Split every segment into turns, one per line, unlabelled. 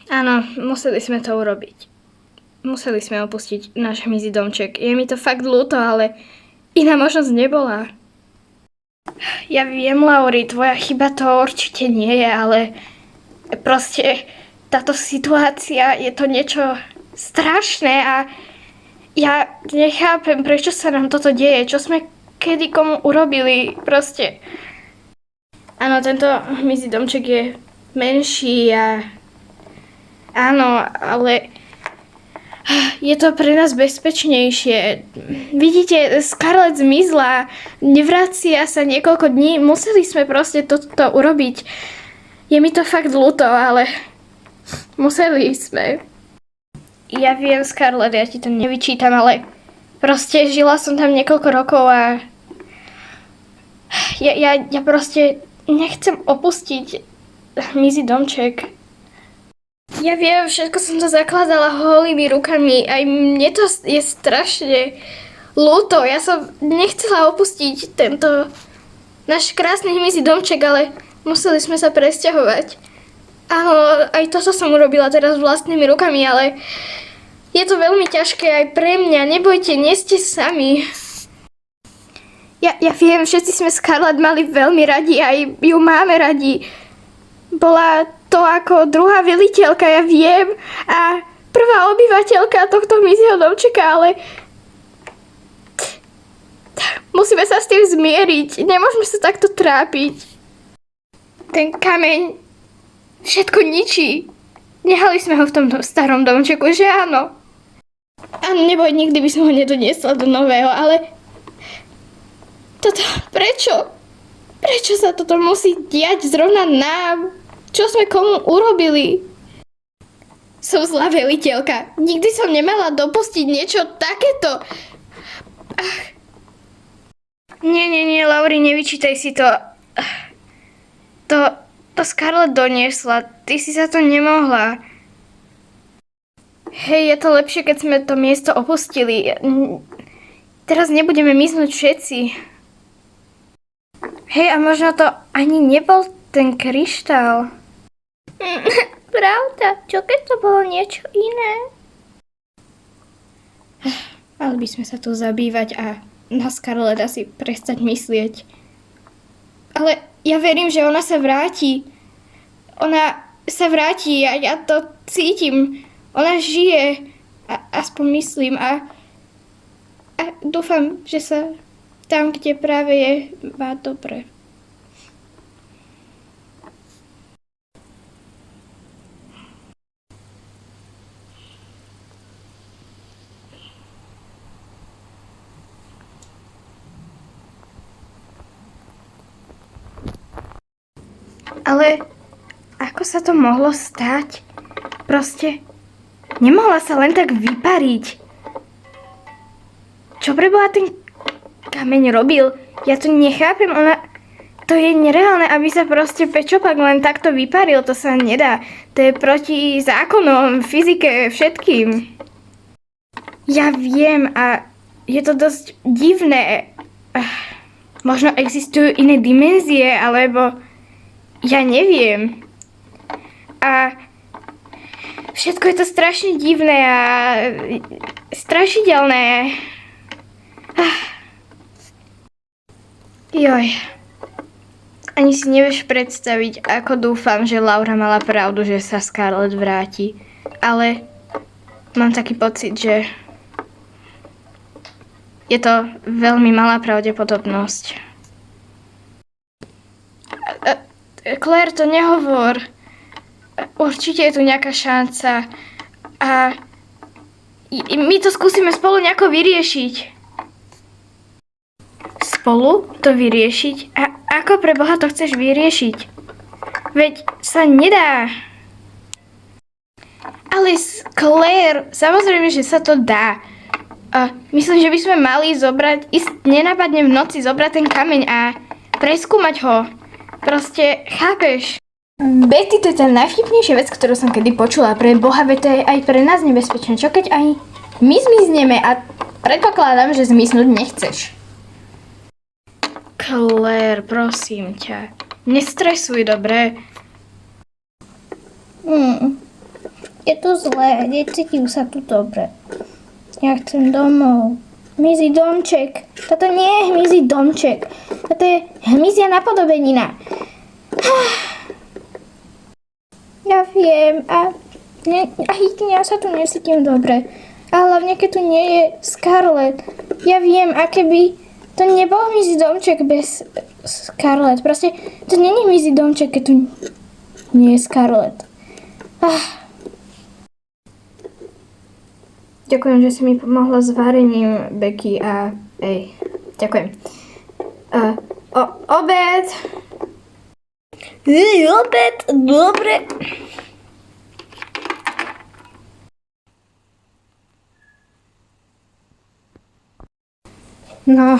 Áno, museli sme to urobiť. Museli sme opustiť náš hmyzí domček. Je mi to fakt ľúto, ale iná možnosť nebola. Ja viem, Lauri, tvoja chyba to určite nie je, ale proste táto situácia je to niečo strašné a ja nechápem, prečo sa nám toto deje, čo sme kedy komu urobili, proste. Áno, tento hmyzí domček je menší a áno, ale je to pre nás bezpečnejšie. Vidíte, Scarlett zmizla, nevracia sa niekoľko dní, museli sme proste toto urobiť. Je mi to fakt ľúto, ale museli sme. Ja viem, Scarlett, ja ti to nevyčítam, ale proste žila som tam niekoľko rokov a ja proste nechcem opustiť hmyzí domček. Ja viem, všetko som to zakladala holými rukami, aj mne to je strašne ľúto. Ja som nechcela opustiť tento náš krásny hmyzí domček, ale museli sme sa presťahovať. Áno, aj toto som urobila teraz vlastnými rukami, ale je to veľmi ťažké aj pre mňa. Nebojte, nie ste sami. Ja viem, všetci sme Scarlett mali veľmi radi, aj ju máme radi. Bola to ako druhá veliteľka, ja viem, a prvá obyvateľka tohto hmyzieho domčeka, ale musíme sa s tým zmieriť. Nemôžeme sa takto trápiť. Ten kameň všetko ničí. Nehali sme ho v tom starom domčeku, že áno? Áno, neboj, nikdy by som ho nedoniesla do nového, ale toto, prečo? Prečo sa toto musí diať zrovna nám? Čo sme komu urobili? Som zlá veliteľka. Nikdy som nemala dopustiť niečo takéto. Ach. Nie, Lauri, nevyčítaj si to. To Scarlett doniesla. Ty si za to nemohla. Hej, je to lepšie, keď sme to miesto opustili. Teraz nebudeme miznúť všetci. Hej, a možno to ani nebol ten kryštál. Pravda, čo keď to bolo niečo iné? Mali by sme sa tu zabývať a na Scarlett asi prestať myslieť. Ale ja verím, že ona sa vráti. Ona sa vráti a ja to cítim. Ona žije, aspoň myslím, a dúfam, že sa tam, kde práve je, má dobre. Ale ako sa to mohlo stať? Proste nemohla sa len tak vypariť. Čo preboha ten kameň robil? Ja to nechápem, to je nereálne, aby sa proste pečopak len takto vyparil, to sa nedá. To je proti zákonom, fyzike, všetkým. Ja viem a je to dosť divné. Možno existujú iné dimenzie, alebo ja neviem. A všetko je to strašne divné a strašidelné. Joj. Ani si nevieš predstaviť, ako dúfam, že Laura mala pravdu, že sa Scarlett vráti. Ale mám taký pocit, že je to veľmi malá pravdepodobnosť. Claire, to nehovor. Určite je tu nejaká šanca. A my to skúsime spolu nejako vyriešiť. Spolu to vyriešiť? A ako pre Boha to chceš vyriešiť? Veď sa nedá. Ale Claire, samozrejme, že sa to dá. Myslím, že by sme mali ísť nenápadne v noci zobrať ten kameň a preskúmať ho. Proste, chápeš? Betty, to je tá najvtipnejšia vec, ktorú som kedy počula. Pre Boha, veď to je aj pre nás nebezpečné. Čo keď aj my zmizneme a predpokladám, že zmiznúť nechceš. Claire, prosím ťa. Nestresuj, dobre? Je tu zlé, necítim sa tu dobre. Ja chcem domov. Hmyzí domček. Toto nie je hmyzí domček. Toto je hmyzia napodobenina. Ja viem a ja sa tu necítim dobre. A hlavne, keď tu nie je Scarlett. Ja viem, a keby to nebol hmyzí domček bez Scarlett. Proste to nie je hmyzí domček, keď tu nie je Scarlett. Ďakujem, že si mi pomohla s varením, Becky, a ďakujem. Obed! Obed, dobre. No,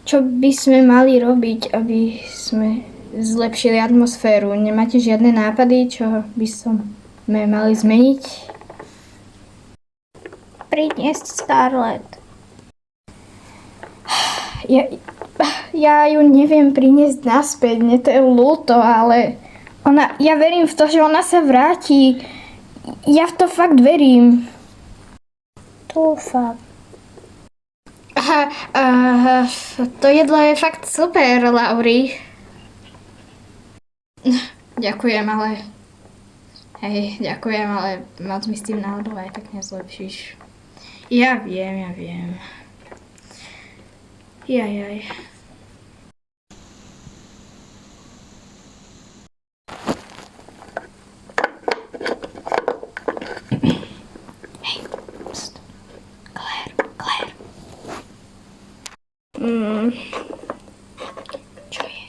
čo by sme mali robiť, aby sme zlepšili atmosféru? Nemáte žiadne nápady, čo by sme mali zmeniť? Priniesť Scarlett. Ja ju neviem priniesť naspäť, mne to je ľúto, ale ja verím v to, že ona sa vráti. Ja v to fakt verím. Dúfam. To jedlo je fakt super, Lauri. Ďakujem, ale... ďakujem, ale moc mi s tým náhodou aj tak nezlepšíš. Ja viem. Jaj. Claire. Čo je?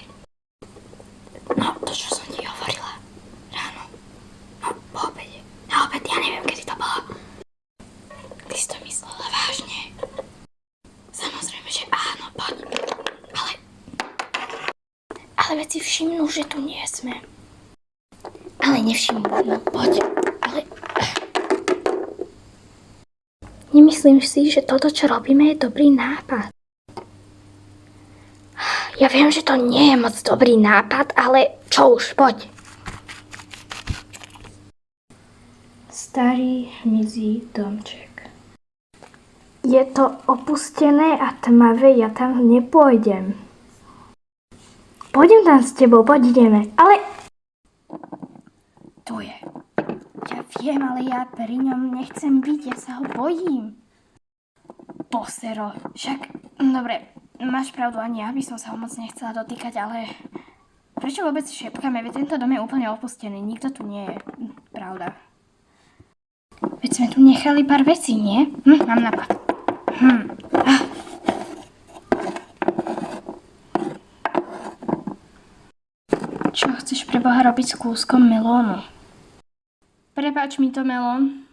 No, to, čo som ti hovorila ráno. No, po obede. Na obed, ja neviem, kedy to bolo. Ty si to myslela vážne? Samozrejme, že áno, poď. Ale veď si všimnú, že tu nie sme. Ale nevšimnú, no poď. Nemyslím si, že toto, čo robíme, je dobrý nápad. Ja viem, že to nie je moc dobrý nápad, ale čo už, poď. Starý hmyzí domček. Je to opustené a tmavé, ja tam nepôjdem. Pôjdem tam s tebou, poď ideme, ale... Tu je. Ja viem, ale ja pri ňom nechcem byť, ja sa ho bojím. Posero, však, dobre, máš pravdu, ani ja by som sa ho moc nechcela dotýkať, ale prečo vôbec šepkáme, veď tento dom je úplne opustený, nikto tu nie je, pravda. Veď sme tu nechali pár vecí, nie? Mám nápad. Čo chceš pre Boha robiť s kúskom melónu? Prepáč mi to, melón.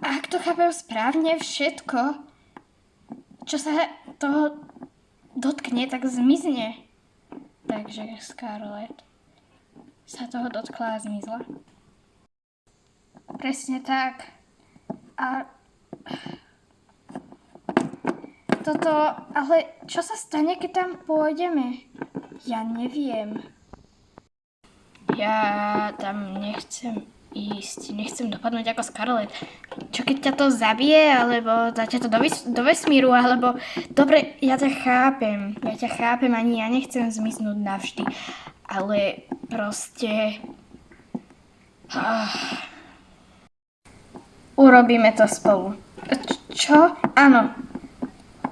Ak to chápem správne, všetko, čo sa toho dotkne, tak zmizne. Takže Scarlett sa toho dotkla a zmizla. Presne tak. A toto, ale čo sa stane, keď tam pôjdeme? Ja neviem. Ja tam nechcem ísť, nechcem dopadnúť ako Scarlett. Čo keď ťa to zabije, alebo dá ťa to do vesmíru, alebo... Dobre, ja ťa chápem, ani ja nechcem zmiznúť navždy. Ale proste... Urobíme to spolu. Čo? Áno.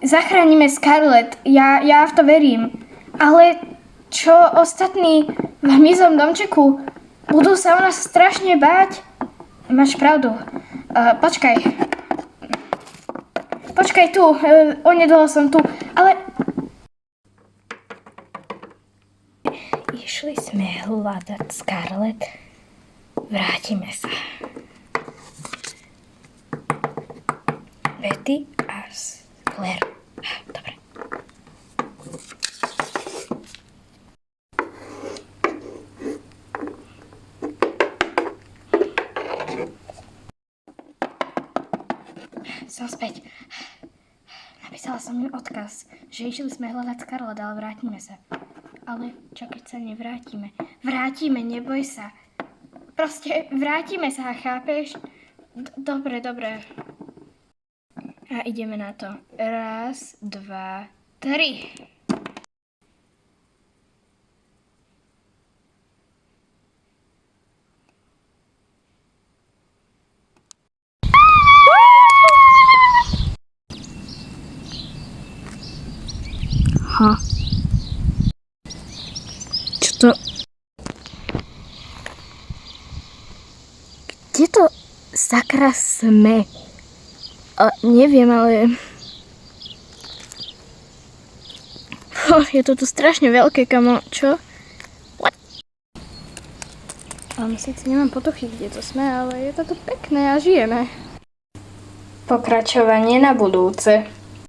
Zachránime Scarlett, ja v to verím. Ale čo ostatní v hmyzom domčeku? Budú sa o nás strašne báť? Máš pravdu. Počkaj. Počkaj tu, onedlho som tu, ale... Išli sme hľadať Scarlett. Vrátime sa. Betty a Claire. Dobre. Som späť. Napísala som im odkaz, že išli sme hľadať Scarlett, ale vrátime sa. Ale čo keď sa nevrátime? Vrátime, neboj sa. Proste vrátime sa, chápeš? Dobre. A ideme na to. 1, 2, 3. Aha. Čo to? Kde to sakra sme? Neviem, ale... je to tu strašne veľké, kamo. Čo? What? Síce nemám potuchy, kde to sme, ale je to tu pekné a žijeme. Pokračovanie na budúce.